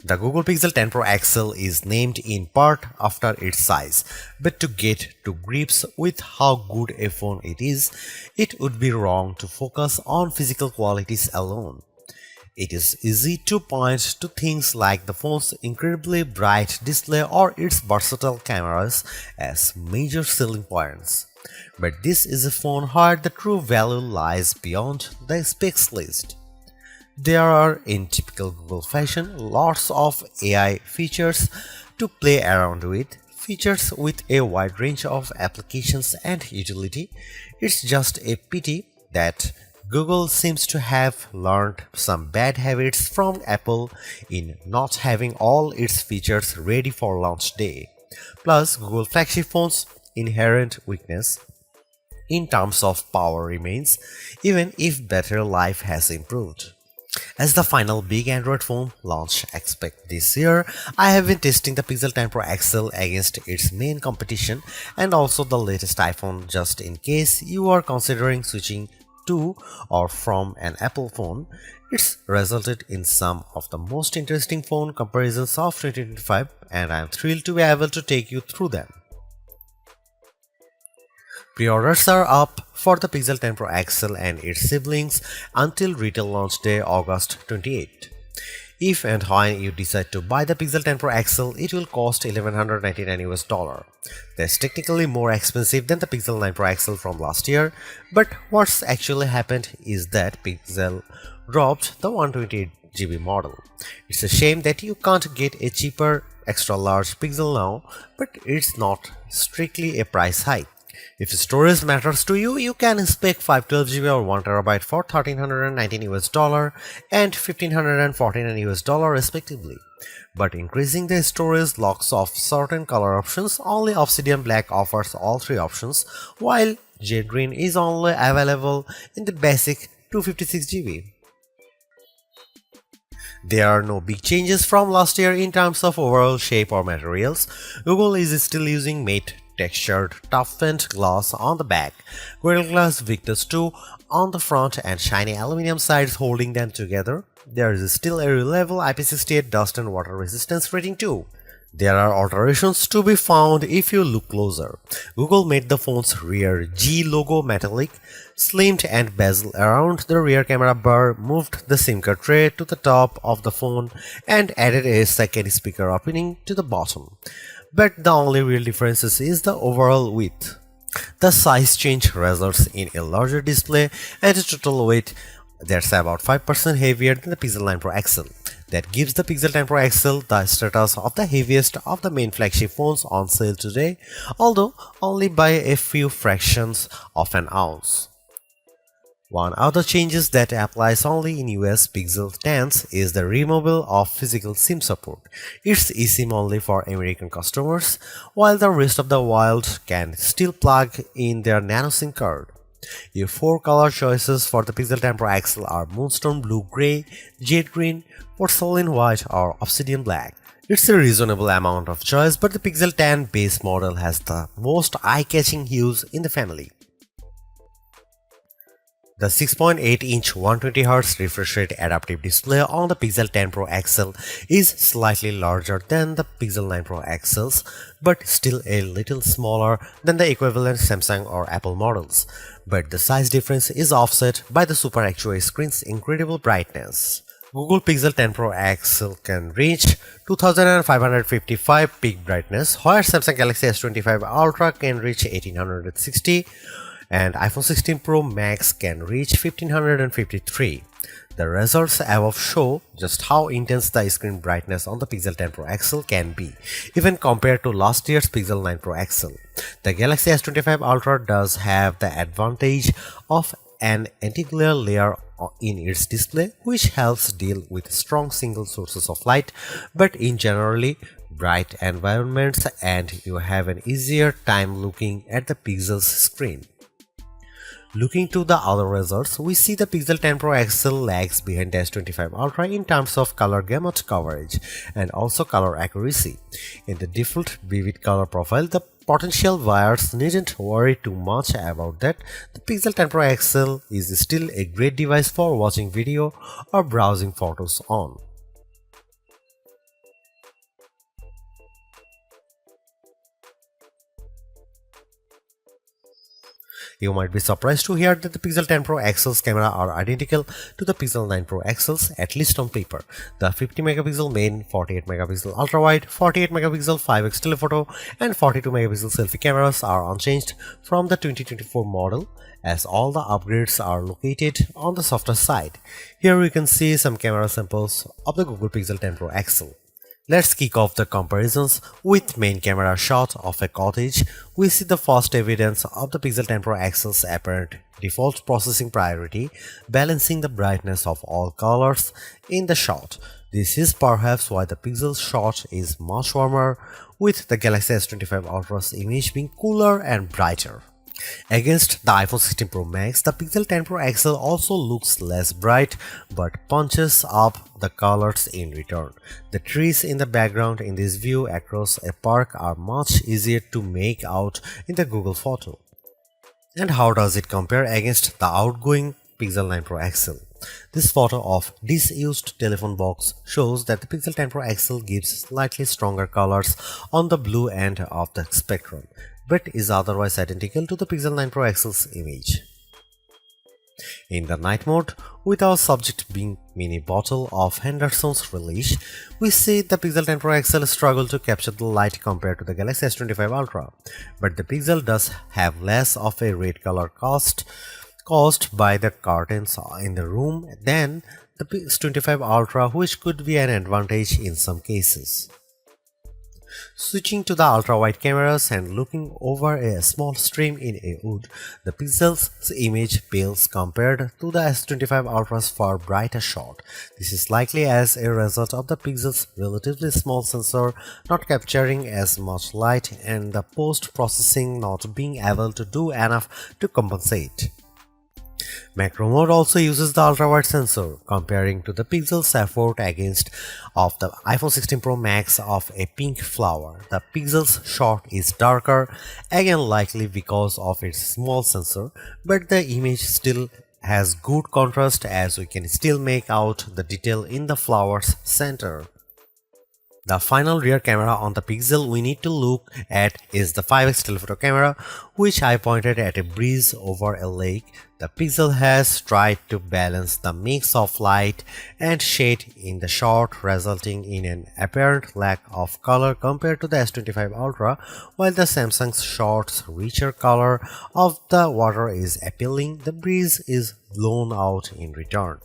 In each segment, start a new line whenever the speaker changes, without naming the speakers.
The Google Pixel 10 Pro XL is named in part after its size, but to get to grips with how good a phone it is, it would be wrong to focus on physical qualities alone. It is easy to point to things like the phone's incredibly bright display or its versatile cameras as major selling points. But this is a phone where the true value lies beyond the specs list. There are, in typical Google fashion, lots of AI features to play around with, features with a wide range of applications and utility. It's just a pity that Google seems to have learned some bad habits from Apple in not having all its features ready for launch day. Plus, Google flagship phones' inherent weakness in terms of power remains, even if battery life has improved. As the final big Android phone launch expect this year, I have been testing the Pixel 10 Pro XL against its main competition and also the latest iPhone just in case you are considering switching to or from an Apple phone. It's resulted in some of the most interesting phone comparisons of 2025 and I am thrilled to be able to take you through them. Pre-orders are up for the Pixel 10 Pro XL and its siblings until retail launch day August 28. If and when you decide to buy the Pixel 10 Pro XL, it will cost $1,199. That's technically more expensive than the Pixel 9 Pro XL from last year, but what's actually happened is that Pixel dropped the 128GB model. It's a shame that you can't get a cheaper extra large Pixel now, but it's not strictly a price hike. If storage matters to you, you can spec 512GB or 1TB for $1,319 and $1,549 respectively. But increasing the storage locks off certain color options. Only Obsidian Black offers all three options, while Jade Green is only available in the basic 256GB. There are no big changes from last year in terms of overall shape or materials. Google is still using matte textured toughened glass on the back, Gorilla Glass Victus 2 on the front and shiny aluminum sides holding them together. There is still a reliable IP68 dust and water resistance rating too. There are alterations to be found if you look closer. Google made the phone's rear G logo metallic, slimmed and bezel around the rear camera bar, moved the SIM card tray to the top of the phone and added a second speaker opening to the bottom. But the only real difference is the overall width. The size change results in a larger display and a total weight that's about 5% heavier than the Pixel 9 Pro XL. That gives the Pixel 10 Pro XL the status of the heaviest of the main flagship phones on sale today, although only by a few fractions of an ounce. One other changes that applies only in US Pixel 10s is the removal of physical SIM support. It's eSIM only for American customers, while the rest of the world can still plug in their nano SIM card. Your four color choices for the Pixel 10 Pro XL are Moonstone Blue Gray, Jade Green, Porcelain White or Obsidian Black. It's a reasonable amount of choice, but the Pixel 10 base model has the most eye-catching hues in the family. The 6.8-inch 120Hz refresh rate adaptive display on the Pixel 10 Pro XL is slightly larger than the Pixel 9 Pro XLs, but still a little smaller than the equivalent Samsung or Apple models. But the size difference is offset by the Super Actua screen's incredible brightness. Google Pixel 10 Pro XL can reach 2555 peak brightness, while Samsung Galaxy S25 Ultra can reach 1860. And iPhone 16 Pro Max can reach 1553. The results above show just how intense the screen brightness on the Pixel 10 Pro XL can be, even compared to last year's Pixel 9 Pro XL. The Galaxy S25 Ultra does have the advantage of an anti-glare layer in its display, which helps deal with strong single sources of light, but in generally bright environments, and you have an easier time looking at the Pixel's screen. Looking to the other results, we see the Pixel 10 Pro XL lags behind the S25 Ultra in terms of color gamut coverage and also color accuracy. In the default vivid color profile, the potential buyers needn't worry too much about that. The Pixel 10 Pro XL is still a great device for watching video or browsing photos on. You might be surprised to hear that the Pixel 10 Pro XL's camera are identical to the Pixel 9 Pro XL's, at least on paper. The 50 megapixel main, 48 megapixel ultra-wide, 48 megapixel 5x telephoto and 42 megapixel selfie cameras are unchanged from the 2024 model, as all the upgrades are located on the softer side. Here we can see some camera samples of the Google Pixel 10 Pro XL. Let's kick off the comparisons with main camera shot of a cottage. We see the first evidence of the Pixel 10 Pro XL's apparent default processing priority, balancing the brightness of all colors in the shot. This is perhaps why the Pixel shot is much warmer, with the Galaxy S25 Ultra's image being cooler and brighter. Against the iPhone 16 Pro Max, the Pixel 10 Pro XL also looks less bright but punches up the colors in return. The trees in the background in this view across a park are much easier to make out in the Google photo. And how does it compare against the outgoing Pixel 9 Pro XL? This photo of disused telephone box shows that the Pixel 10 Pro XL gives slightly stronger colors on the blue end of the spectrum, but is otherwise identical to the Pixel 9 Pro XL's image. In the night mode, with our subject being mini bottle of Henderson's relish, we see the Pixel 10 Pro XL struggle to capture the light compared to the Galaxy S25 Ultra, but the Pixel does have less of a red color caused by the curtains in the room than the S25 Ultra, which could be an advantage in some cases. Switching to the ultra-wide cameras and looking over a small stream in a wood, the Pixel's image pales compared to the S25 Ultra's far brighter shot. This is likely as a result of the Pixel's relatively small sensor not capturing as much light and the post-processing not being able to do enough to compensate. Macro mode also uses the ultra-wide sensor, comparing to the Pixel's effort against of the iPhone 16 Pro Max of a pink flower. The Pixel's shot is darker, again likely because of its small sensor, but the image still has good contrast as we can still make out the detail in the flower's center. The final rear camera on the Pixel we need to look at is the 5x telephoto camera, which I pointed at a breeze over a lake. The Pixel has tried to balance the mix of light and shade in the shot, resulting in an apparent lack of color compared to the S25 Ultra, while the Samsung's shot's richer color of the water is appealing. The breeze is blown out in return.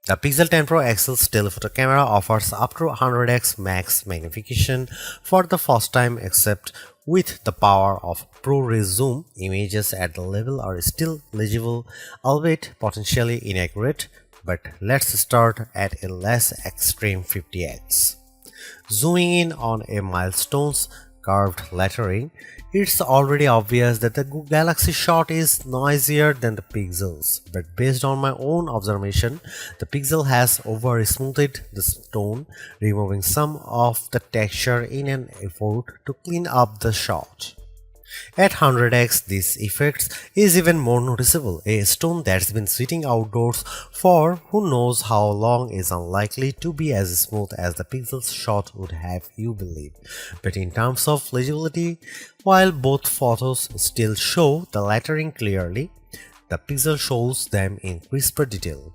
The Pixel 10 Pro XL's telephoto camera offers up to 100x max magnification for the first time, except with the power of ProRes zoom. Images at the level are still legible, albeit potentially inaccurate, but let's start at a less extreme 50x. Zooming in on a milestone's curved lettering, it's already obvious that the Galaxy shot is noisier than the Pixel's, but based on my own observation, the Pixel has over-smoothed the stone, removing some of the texture in an effort to clean up the shot. At 100x, this effect is even more noticeable. A stone that's been sitting outdoors for who knows how long is unlikely to be as smooth as the Pixel's shot would have you believe. But in terms of legibility, while both photos still show the lettering clearly, the Pixel shows them in crisper detail.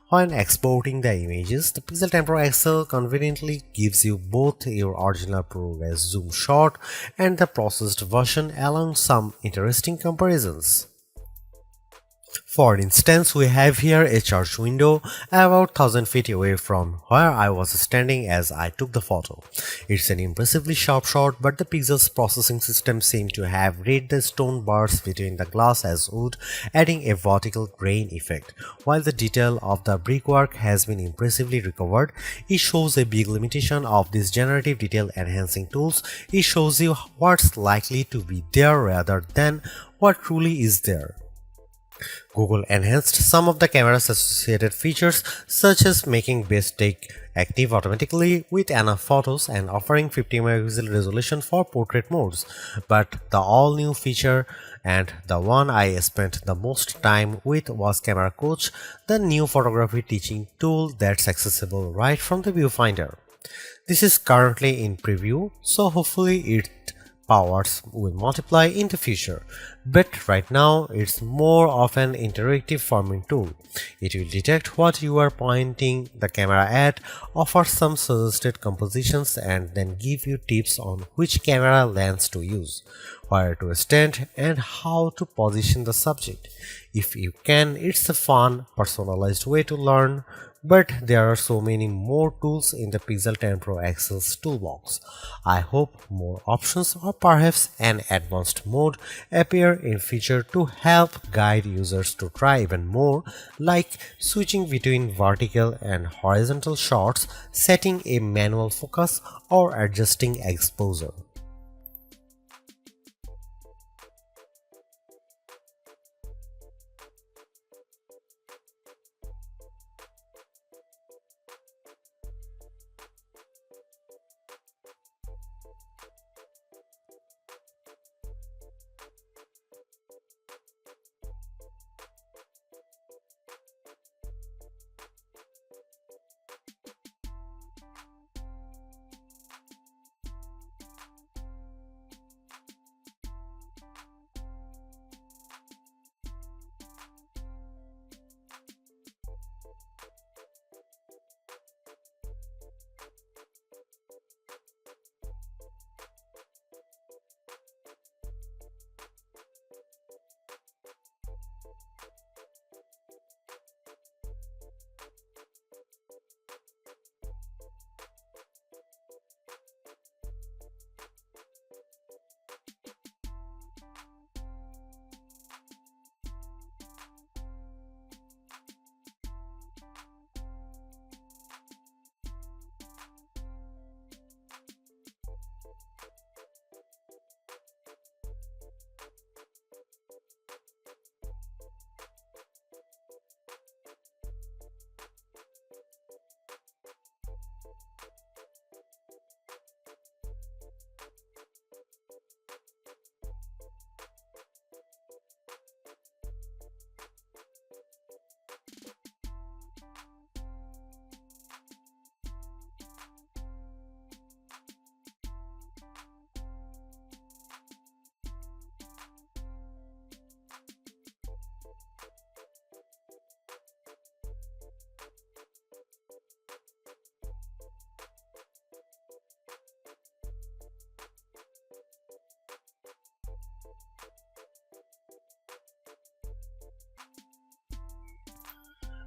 When exporting the images, the Pixel 10 Pro XL conveniently gives you both your original ProRes zoom shot and the processed version, along some interesting comparisons. For instance, we have here a church window about 1000 feet away from where I was standing as I took the photo. It's an impressively sharp shot, but the Pixel's processing system seemed to have read the stone bars between the glass as wood, adding a vertical grain effect. While the detail of the brickwork has been impressively recovered, it shows a big limitation of these generative detail enhancing tools. It shows you what's likely to be there rather than what truly is there. Google enhanced some of the camera's associated features, such as making best take active automatically with enough photos and offering 50 megapixel resolution for portrait modes. But the all-new feature, and the one I spent the most time with, was Camera Coach, the new photography teaching tool that's accessible right from the viewfinder. This is currently in preview, so hopefully it powers will multiply in the future, but right now it's more of an interactive forming tool. It will detect what you are pointing the camera at, offer some suggested compositions, and then give you tips on which camera lens to use, where to stand, and how to position the subject. If you can, it's a fun, personalized way to learn, but there are so many more tools in the Pixel 10 Pro XL's toolbox. I hope more options or perhaps an advanced mode appear in future to help guide users to try even more, like switching between vertical and horizontal shots, setting a manual focus, or adjusting exposure.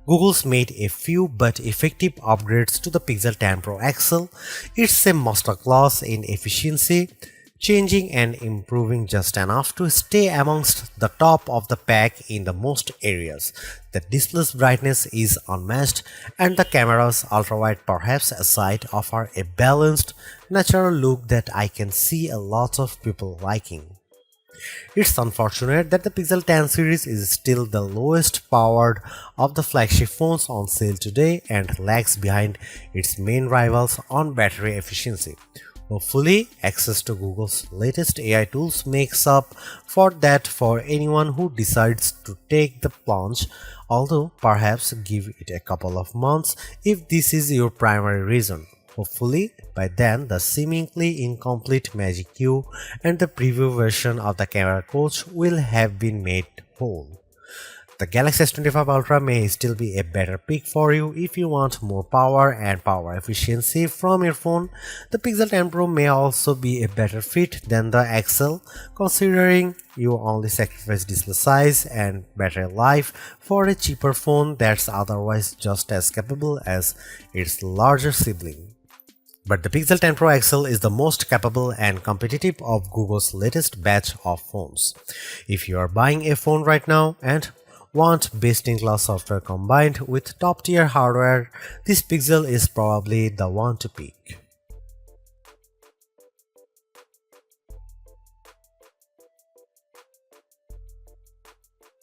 Google's made a few but effective upgrades to the Pixel 10 Pro XL. It's a masterclass in efficiency, changing and improving just enough to stay amongst the top of the pack in the most areas. The display's brightness is unmatched, and the camera's ultrawide perhaps aside offer a balanced, natural look that I can see a lot of people liking. It's unfortunate that the Pixel 10 series is still the lowest powered of the flagship phones on sale today and lags behind its main rivals on battery efficiency. Hopefully, access to Google's latest AI tools makes up for that for anyone who decides to take the plunge, although perhaps give it a couple of months if this is your primary reason. Hopefully, by then the seemingly incomplete Magic Q and the preview version of the camera coach will have been made whole. The Galaxy S25 Ultra may still be a better pick for you if you want more power and power efficiency from your phone. The Pixel 10 Pro may also be a better fit than the XL, considering you only sacrifice display size and battery life for a cheaper phone that's otherwise just as capable as its larger sibling. But the Pixel 10 Pro XL is the most capable and competitive of Google's latest batch of phones. If you are buying a phone right now and want best-in-class software combined with top-tier hardware, this Pixel is probably the one to pick.